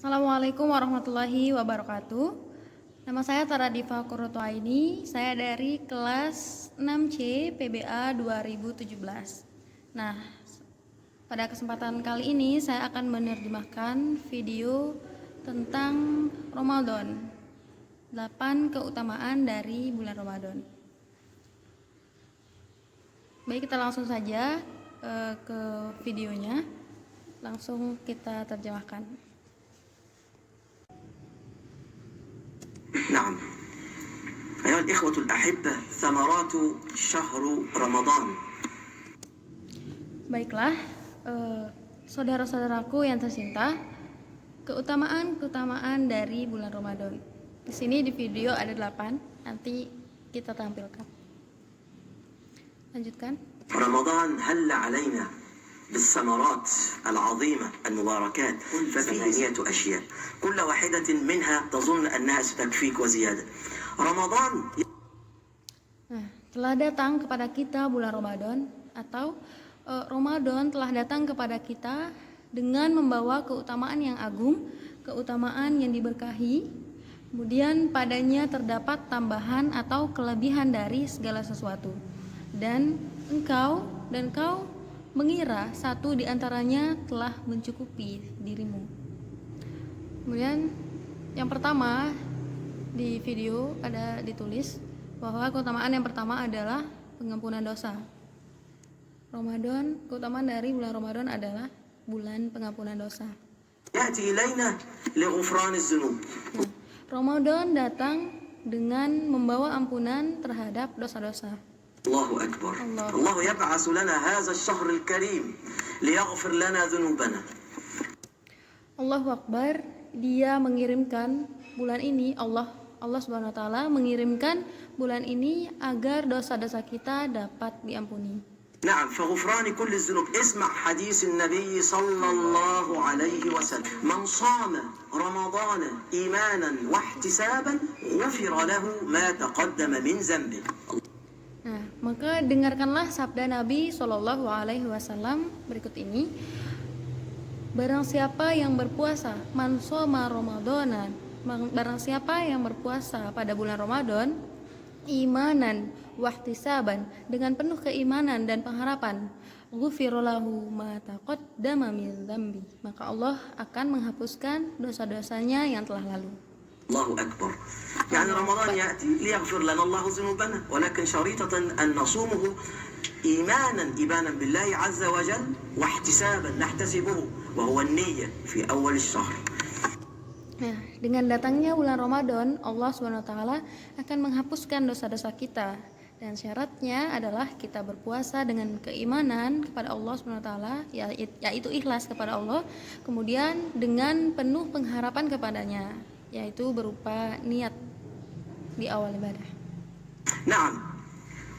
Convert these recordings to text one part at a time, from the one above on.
Assalamualaikum warahmatullahi wabarakatuh. Nama saya Taradifa Qurratuaini. Saya dari kelas 6C PBA 2017. Nah, pada kesempatan kali ini saya akan menerjemahkan video tentang Ramadan. 8 keutamaan dari bulan Ramadan. Baik, kita langsung saja ke videonya. Langsung kita terjemahkan. نعم أيها الإخوة الأحبة ثمرات شهر رمضان. Baiklah, saudara-saudaraku yang tercinta, keutamaan dari bulan Ramadan. Di sini di video ada 8, nanti kita tampilkan. Lanjutkan. رمضان هل علينا بالثمرات العظيمة المباركات فثمانية أشياء كل واحدة منها تظن أنها ستكفيك وزيادة. رمضان telah datang kepada kita bulan Ramadan, atau Ramadan telah datang kepada kita dengan membawa keutamaan yang agung, keutamaan yang diberkahi. Kemudian padanya terdapat tambahan atau kelebihan dari segala sesuatu. Dan engkau mengira satu di antaranya telah mencukupi dirimu. Kemudian yang pertama di video ada ditulis bahwa keutamaan yang pertama adalah pengampunan dosa. Keutamaan dari bulan Ramadan adalah bulan pengampunan dosa. يأتي إلينا لغفران الذنوب. Ramadan datang dengan membawa ampunan terhadap dosa-dosa. الله أكبر. الله يبعث لنا هذا الشهر الكريم ليغفر لنا ذنوبنا. Allahu Akbar, Dia mengirimkan bulan ini, Allah Subhanahu wa taala mengirimkan bulan ini agar dosa-dosa kita dapat diampuni. نعم فغفران كل الذنوب. اسمع حديث النبي صلى الله عليه وسلم من صام رمضان إيمانا واحتسابا غفر له ما تقدم من ذنبه. Nah, maka dengarkanlah sabda Nabi Shallallahu Alaihi Wasallam berikut ini. Barang siapa yang berpuasa, man shoma Ramadanan, barang siapa yang berpuasa pada bulan Ramadan, imanan wahtisaban, dengan penuh keimanan dan pengharapan, ghufira lahu ma taqaddama min dzambi, maka Allah akan menghapuskan dosa-dosanya yang telah lalu. الله أكبر. يعني رمضان يأتي ليغفر لنا الله ذنوبنا، ولكن شريطة أن نصومه إيمانا بالله عز وجل واحتسابا نحتسبه وهو النية في أول الشهر. Nah, dengan datangnya bulan Ramadan, Allah SWT akan menghapuskan dosa-dosa kita, dan syaratnya adalah kita berpuasa dengan keimanan kepada Allah SWT, yaitu ikhlas kepada Allah, kemudian dengan penuh pengharapan kepadanya, yaitu berupa niat di awal ibadah. نعم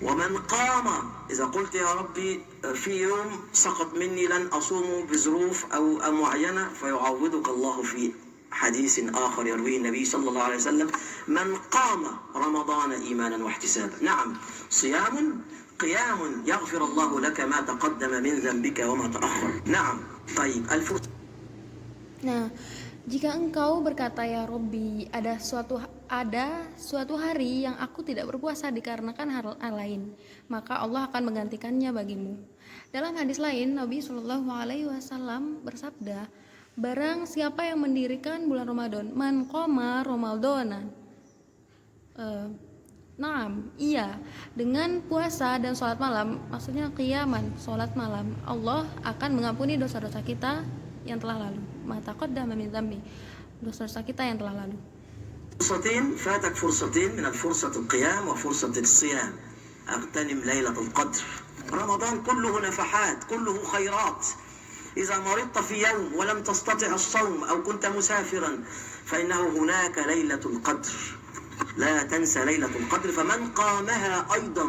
ومن قام إذا قلت يا ربي في يوم سقط مني لن أصوم بظروف أو معينة فيعوضك الله في حديث آخر يرويه النبي صلى الله عليه وسلم من قام رمضان إيمانا واحتسابا. نعم صيام قيام يغفر الله لك ما تقدم من ذنبك وما تأخر. نعم طيب Nah, jika engkau berkata, ya Robbi, ada suatu hari yang aku tidak berpuasa dikarenakan hal lain, maka Allah akan menggantikannya bagimu. Dalam hadis lain, Nabi Shallallahu Alaihi Wasallam bersabda, barang siapa yang mendirikan bulan Ramadan, man qoma Ramadanan, iya, dengan puasa dan sholat malam, maksudnya qiyaman, sholat malam, Allah akan mengampuni dosa-dosa kita yang telah lalu. Ma taqaddama min dzambi, dosa-dosa kita yang telah lalu. فرصتين فاتك، فرصتين من الفرصة القيام وفرصة الصيام. اغتنم ليلة القدر. رمضان كله نفحات، كله خيرات. إذا مرضت في يوم ولم تستطع الصوم أو كنت مسافرا فإنه هناك ليلة القدر، لا تنسى ليلة القدر. فمن قامها أيضا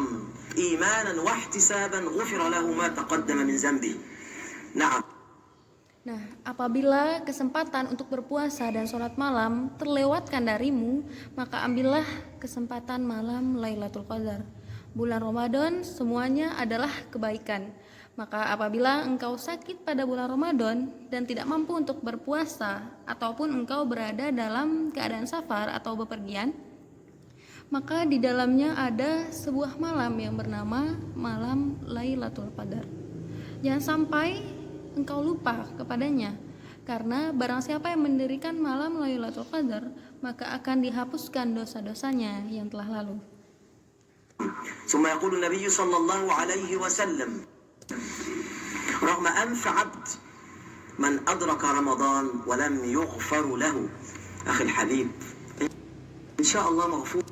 إيمانا واحتسابا غفر له ما تقدم من ذنبه. نعم. Nah, apabila kesempatan untuk berpuasa dan sholat malam terlewatkan darimu, maka ambillah kesempatan malam Lailatul Qadar. Bulan Ramadan semuanya adalah kebaikan. Maka apabila engkau sakit pada bulan Ramadan dan tidak mampu untuk berpuasa, ataupun engkau berada dalam keadaan safar atau bepergian, maka di dalamnya ada sebuah malam yang bernama malam Lailatul Qadar. Jangan sampai engkau lupa kepadanya, karena barang siapa yang mendirikan malam Lailatul Qadar, maka akan dihapuskan dosa-dosanya yang telah lalu. ثم يقول النبي صلى الله عليه وسلم رغم أنف عبد من أدرك رمضان ولم يغفر له أخي الحبيب إن شاء الله مغفور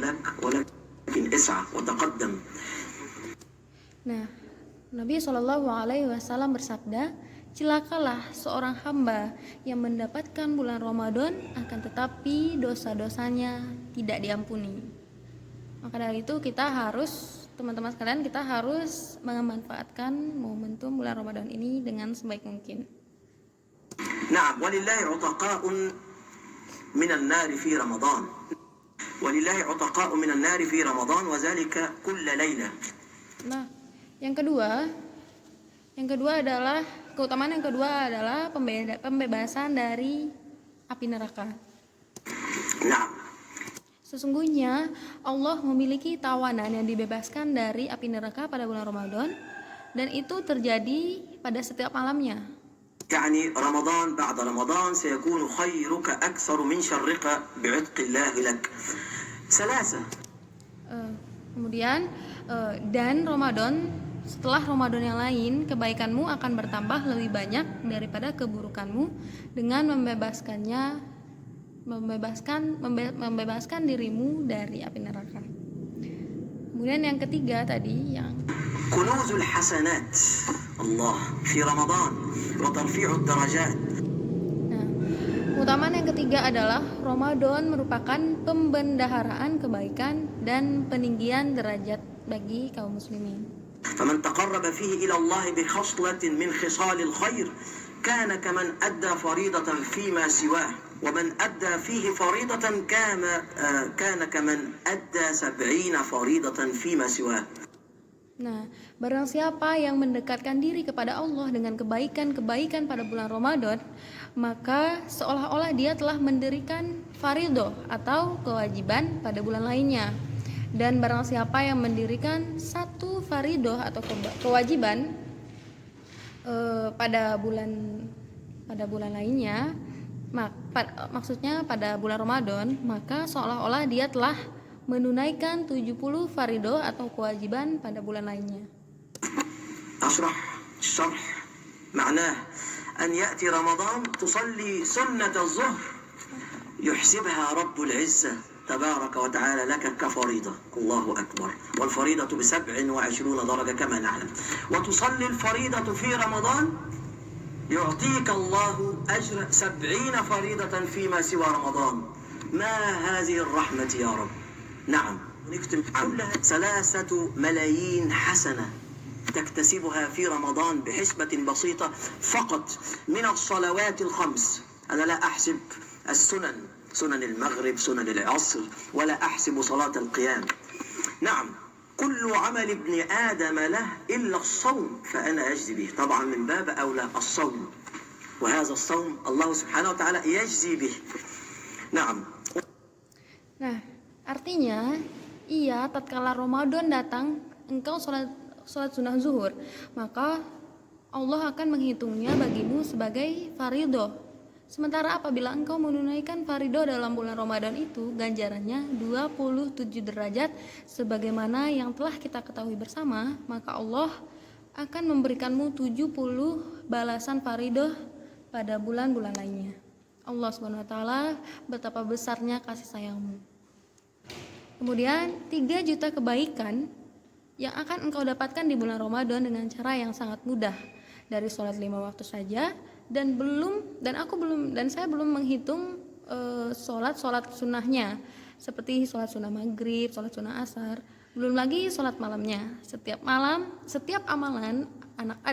لك ولكن اسعى وتقدم. Nah, Nabi Shallallahu Alaihi Wasallam bersabda, celakalah seorang hamba yang mendapatkan bulan Ramadan akan tetapi dosa-dosanya tidak diampuni. Maka dari itu kita harus, teman-teman sekalian, kita harus memanfaatkan momentum bulan Ramadan ini dengan sebaik mungkin. نعم ولله عتقاء من النار في رمضان ولله عتقاء من النار في رمضان وذلك كل ليلة. Nah, yang kedua adalah keutamaan yang kedua adalah pembebasan dari api neraka. نعم Sesungguhnya Allah memiliki tawanan yang dibebaskan dari api neraka pada bulan Ramadan, dan itu terjadi pada setiap malamnya. يعني رمضان بعد رمضان سيكون خيرك أكثر من شرك بعتق الله لك. ثلاثة. Kemudian dan Ramadan, setelah Ramadan yang lain, kebaikanmu akan bertambah lebih banyak daripada keburukanmu dengan membebaskan dirimu dari api neraka. Kemudian yang ketiga tadi yang كنوز الحسنات الله في رمضان وترفيع الدرجات. Nah, keutamaan yang ketiga adalah Ramadan merupakan pembendaharaan kebaikan dan peninggian derajat bagi kaum muslimin. فمن تقرب فيه إلى الله بخصلة من خصال الخير كان كمن أدى فريضة فيما سواه ومن أدى فيه فريضة كان كمن أدى 70 فريضة فيما سواه. Nah, barang siapa yang mendekatkan diri kepada Allah dengan kebaikan-kebaikan pada bulan Ramadan, maka seolah-olah dia telah mendirikan fardhu atau kewajiban pada bulan lainnya. Dan barang siapa yang mendirikan satu fardhu atau kewajiban pada bulan lainnya, maksudnya pada bulan Ramadan, maka seolah-olah dia telah menunaikan 70 fardhu atau kewajiban pada bulan lainnya. أشرح الشرح معناه أن يأتي رمضان تصلي سنة الظهر يحسبها رب العزة تبارك وتعالى لك كفريضة، الله أكبر، والفريضة ب27 درجة كما نعلم، وتصلي الفريضة في رمضان يعطيك الله أجر 70 فريضة فيما سوى رمضان. ما هذه الرحمة يا رب. نعم نكتب كلها 3 ملايين حسنة تكتسبها في رمضان بحسبة بسيطة فقط من الصلوات الخمس. أنا لا أحسب السنن، سنن المغرب، سنن العصر، ولا أحسب صلاة القيام. نعم كل عمل ابن آدم له إلا الصوم فأنا أجزي به، طبعا من باب أولى الصوم، وهذا الصوم الله سبحانه وتعالى يجزي به. نعم. Nah, artinya tatkala Ramadan datang, engkau sholat sunnah zuhur, maka Allah akan menghitungnya bagimu sebagai fardhu. Sementara apabila engkau menunaikan fardhu dalam bulan Ramadan itu, ganjarannya 27 derajat sebagaimana yang telah kita ketahui bersama, maka Allah akan memberikanmu 70 balasan fardhu pada bulan-bulan lainnya. Allah Subhanahu wa taala, betapa besarnya kasih sayangmu. Kemudian 3 juta kebaikan yang akan engkau dapatkan di bulan Ramadan dengan cara yang sangat mudah, dari sholat 5 waktu saja, dan saya belum menghitung sholat sunnahnya, seperti sholat sunnah maghrib, sholat sunnah asar, belum lagi sholat malamnya. Setiap amalan anak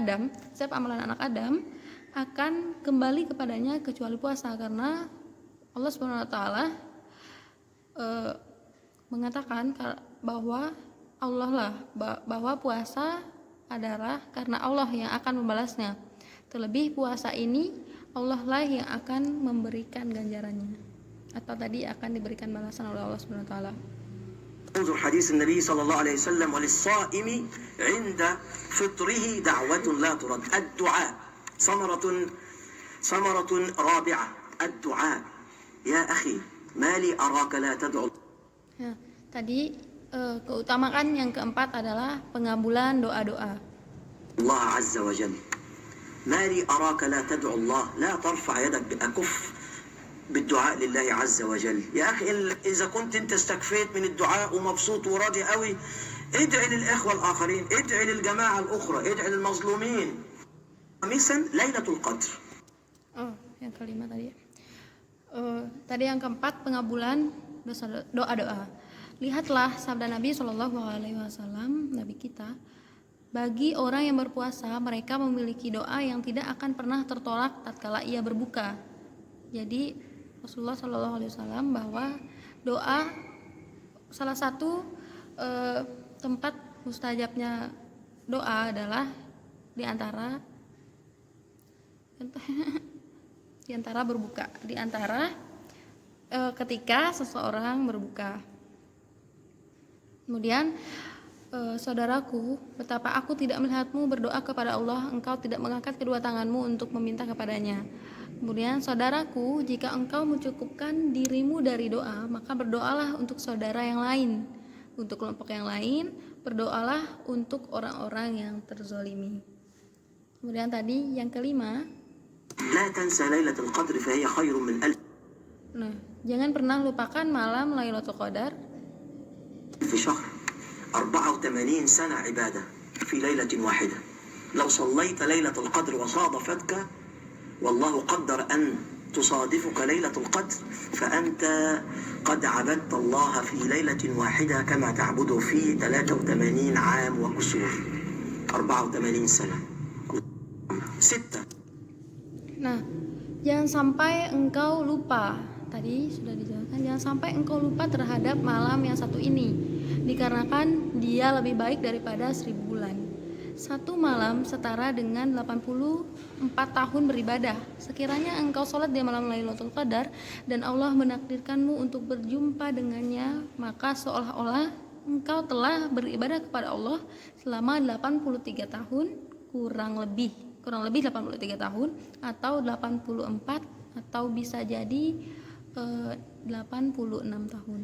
Adam akan kembali kepadanya kecuali puasa, karena Allah Subhanahu wa taala mengatakan bahwa puasa adalah karena Allah yang akan membalasnya. Terlebih puasa ini Allah lah yang akan memberikan ganjarannya, atau tadi akan diberikan balasan oleh Allah Subhanahu wa taala. انظر حديث النبي صلى الله عليه وسلم: وللصائم عند فطره دعوة لا ترد. الدعاء ثمرة رابعة، الدعاء. يا أخي ما لي أراك لا تدعو. Nah, tadi keutamaan yang keempat adalah pengabulan doa-doa. الله عز وجل ما لي أراك لا تدعو الله، لا ترفع يدك بأكف بالدعاء لله عز وجل. يا أخي إذا كنت أنت استكفيت من الدعاء ومبسوط وراضي قوي، ادعي للإخوة الآخرين، ادعي للجماعة الأخرى، ادعي للمظلومين. خامسا ليلة القدر. Yang kelima tadi. Tadi yang keempat pengabulan doa-doa. Lihatlah sabda Nabi Shallallahu Alaihi Wasallam, Nabi kita. Bagi orang yang berpuasa, mereka memiliki doa yang tidak akan pernah tertolak tatkala ia berbuka. Jadi Rasulullah Shallallahu Alaihi Wasallam bahwa doa salah satu tempat mustajabnya doa adalah di antara berbuka, di antara ketika seseorang berbuka. Kemudian saudaraku, betapa aku tidak melihatmu berdoa kepada Allah, engkau tidak mengangkat kedua tanganmu untuk meminta kepadanya. Kemudian saudaraku, jika engkau mencukupkan dirimu dari doa, maka berdoalah untuk saudara yang lain, untuk kelompok yang lain, berdoalah untuk orang-orang yang terzolimi. Kemudian tadi yang kelima, لا تنسى ليلة القدر فهي خير من ألف. Jangan pernah lupakan malam Lailatul Qadar. في شهر 84 سنة عبادة في ليلة واحدة. لو صليت ليلة القدر وصادفتك والله قدر أن تصادفك ليلة القدر فأنت قد عبدت الله في ليلة واحدة كما تعبده في 83 عام وكسور. 84 سنة. 6. Jangan sampai engkau lupa. Tadi sudah dijelaskan, jangan sampai engkau lupa terhadap malam yang satu ini, dikarenakan dia lebih baik daripada 1000 bulan. Satu malam setara dengan 84 tahun beribadah. Sekiranya engkau sholat di malam Lailatul Qadar dan Allah menakdirkanmu untuk berjumpa dengannya, maka seolah-olah engkau telah beribadah kepada Allah selama 83 tahun, kurang lebih 83 tahun, atau 84, atau bisa jadi 86 tahun.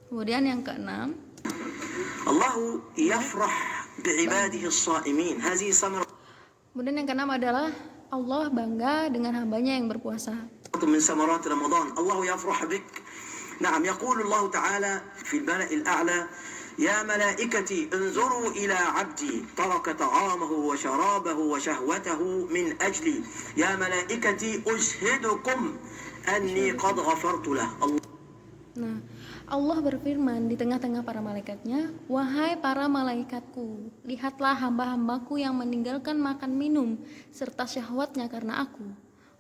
Kemudian yang keenam, الله يفرح بعباده الصائمين. هذه ثمرة. Kemudian yang keenam adalah Allah bangga dengan hambanya yang berpuasa. من ثمرات رمضان الله يفرح بك. نعم يقول الله تعالى في الملأ الأعلى: يا ملائكتي انظروا إلى عبدي ترك طعامه وشرابه وشهوته من أجلي يا ملائكتي أشهدكم أني قد غفرت له. Allah berfirman di tengah-tengah para malaikatnya, wahai para malaikatku, lihatlah hamba-hambaku yang meninggalkan makan minum serta syahwatnya karena aku.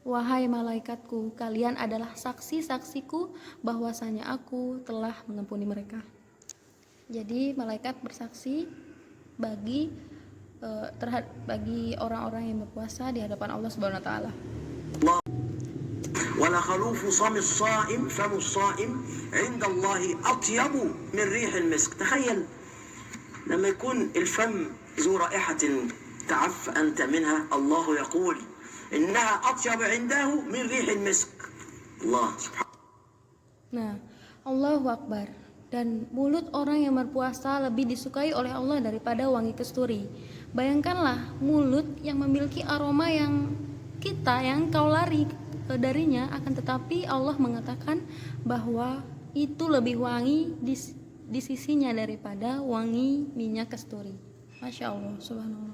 Wahai malaikatku, kalian adalah saksi-saksiku bahwasanya aku telah mengampuni mereka. Jadi malaikat bersaksi bagi orang-orang yang berpuasa di hadapan Allah Subhanahu wa taala. ولا خلوف صام الصائم فم الصائم عند الله أطيب من ريح المسك. تخيل لما يكون الفم ذو رائحة تعف أنت منها، الله يقول إنها أطيب عنده من ريح المسك. الله سبحانه. Allahu Akbar. Dan mulut orang yang berpuasa lebih disukai oleh Allah daripada wangi kasturi. Bayangkanlah mulut yang memiliki aroma yang kau lari darinya, akan tetapi Allah mengatakan bahwa itu lebih wangi di sisinya daripada wangi minyak kasturi. Masya Allah, subhanallah.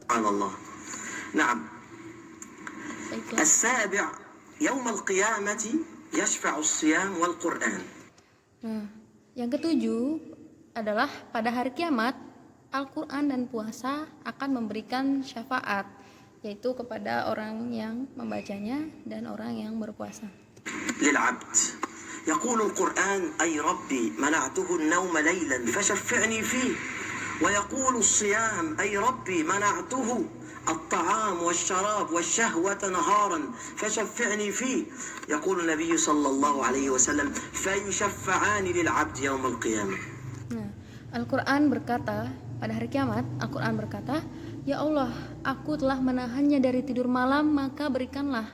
Allah. Naam. السابع يوم القيامة يشفع الصيام والقرآن. Yang ketujuh adalah pada hari kiamat Al-Quran dan puasa akan memberikan syafaat, yaitu kepada orang yang membacanya dan orang yang berpuasa. للعبد يقول القرآن: أي ربي منعته النوم ليلا فشفعني فيه ويقول الصيام أي ربي منعته الطعام والشراب والشهوة نهارا فشفعني فيه. يقول النبي صلى الله عليه وسلم فيشفعان للعبد يوم القيامة. Nah, Al-Quran berkata, pada hari kiamat, Al-Quran berkata, "Ya Allah, aku telah menahannya dari tidur malam, maka berikanlah."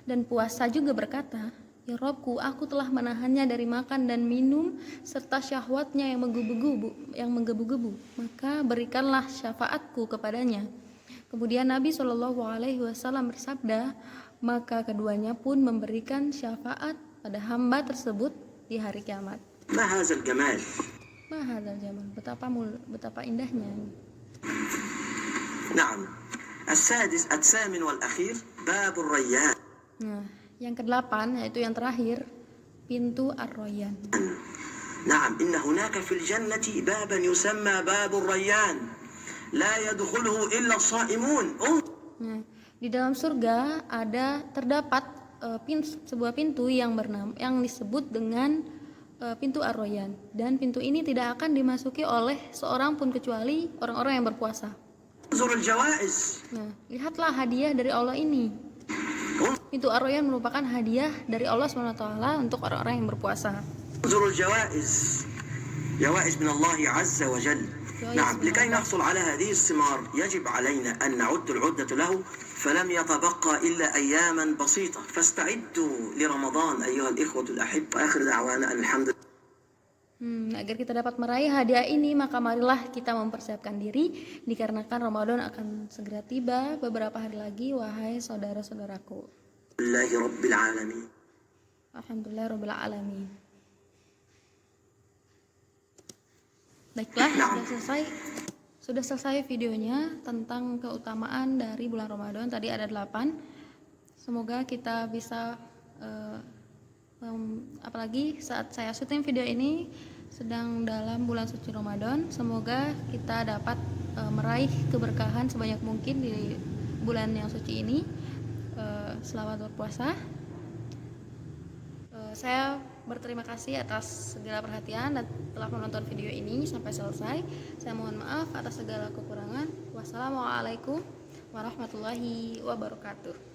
Dan puasa juga berkata, "Ya Robku, aku telah menahannya dari makan dan minum, serta syahwatnya yang menggebu-gebu, maka berikanlah syafaatku kepadanya." Kemudian Nabi Shallallahu Alaihi Wasallam bersabda, maka keduanya pun memberikan syafaat pada hamba tersebut di hari kiamat. ما هذا الجمال. Mahadzal zaman, betapa indahnya. نعم. الثامن والأخير باب الريان. Nah, yang ke-8 yaitu yang terakhir, pintu Ar-Rayyan. نعم إن هناك في الجنة بابا يسمى باب الريان لا يدخله إلا الصائمون. Nah, di dalam surga terdapat sebuah pintu yang disebut dengan pintu Ar-Rayyan, dan pintu ini tidak akan dimasuki oleh seorang pun kecuali orang-orang yang berpuasa. انظر الجوائز. Nah, lihatlah hadiah dari Allah ini. Pintu Ar-Rayyan merupakan hadiah dari Allah SWT untuk orang-orang yang berpuasa. انظر الجوائز. جوائز من الله عز وجل. نعم لكي نحصل على هذه الثمار يجب علينا أن نعد العدة له فلم يتبقى إلا أياما بسيطة فاستعدوا لرمضان أيها الإخوة الأحبة. آخر دعوانا الحمد لله. Agar kita dapat meraih hadiah ini, maka marilah kita mempersiapkan diri, dikarenakan Ramadan akan segera tiba beberapa hari lagi, wahai saudara-saudaraku. Alhamdulillah Rabbil Alamin. Baiklah, sudah selesai videonya tentang keutamaan dari bulan Ramadan. Tadi ada 8. Semoga kita bisa apalagi saat saya syuting video ini sedang dalam bulan suci Ramadan, semoga kita dapat meraih keberkahan sebanyak mungkin di bulan yang suci ini. Selamat berpuasa. Saya berterima kasih atas segala perhatian dan telah menonton video ini sampai selesai. Saya mohon maaf atas segala kekurangan. Wassalamualaikum warahmatullahi wabarakatuh.